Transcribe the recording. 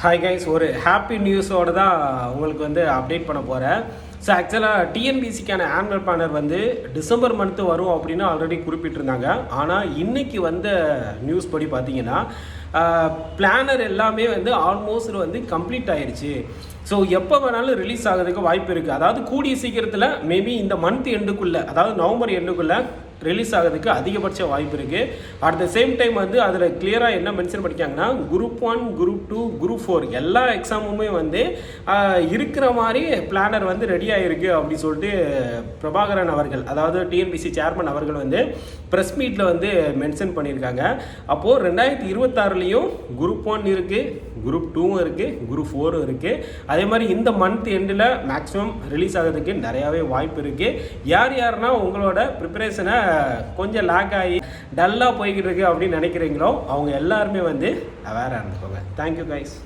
Hi guys, ஒரு happy நியூஸோடு தான் உங்களுக்கு வந்து அப்டேட் பண்ண போகிறேன். ஸோ ஆக்சுவலாக டிஎன்பிசிக்கான ஆனுவல் பிளானர் வந்து டிசம்பர் மந்த்து வரும் அப்படின்னு ஆல்ரெடி குறிப்பிட்டிருந்தாங்க. ஆனால் இன்றைக்கி வந்த நியூஸ் படி பார்த்தீங்கன்னா பிளானர் எல்லாமே வந்து ஆல்மோஸ்ட் வந்து கம்ப்ளீட் ஆயிடுச்சு. ஸோ எப்போ வேணாலும் ரிலீஸ் ஆகிறதுக்கு வாய்ப்பு இருக்குது. அதாவது கூடிய சீக்கிரத்தில் மேபி இந்த மந்த் எண்டுக்குள்ளே, அதாவது நவம்பர் எண்டுக்குள்ளே ரிலீஸ் ஆகிறதுக்கு அதிகபட்ச வாய்ப்பு இருக்குது. அட் த சேம் டைம் வந்து அதில் கிளியராக என்ன மென்ஷன் பண்ணிக்காங்கன்னா, குரூப் 1, குரூப் 2, குரூப் 4 எல்லா எக்ஸாமுமே வந்து இருக்கிற மாதிரி பிளானர் வந்து ரெடி ஆகிருக்கு அப்படின்னு சொல்லிட்டு பிரபாகரன் அவர்கள், அதாவது டிஎன்பிசி சேர்மன் அவர்கள் வந்து ப்ரெஸ் மீட்டில் வந்து மென்ஷன் பண்ணியிருக்காங்க. அப்போது 2026லேயும் குரூப் 1 இருக்குது, குரூப் 2வும் இருக்குது, குரூப் 4ம் இருக்குது. அதே மாதிரி இந்த மந்த் எண்டில் மேக்ஸிமம் ரிலீஸ் ஆகிறதுக்கு நிறையாவே வாய்ப்பு இருக்குது. யாருன்னா உங்களோட ப்ரிப்பரேஷனை கொஞ்சம் லேக் ஆகி டல்லாக போய்கிட்டு இருக்கு அப்படின்னு நினைக்கிறீங்களோ அவங்க எல்லாருமே வந்து அவேராக இருந்துக்கோங்க. Thank you guys.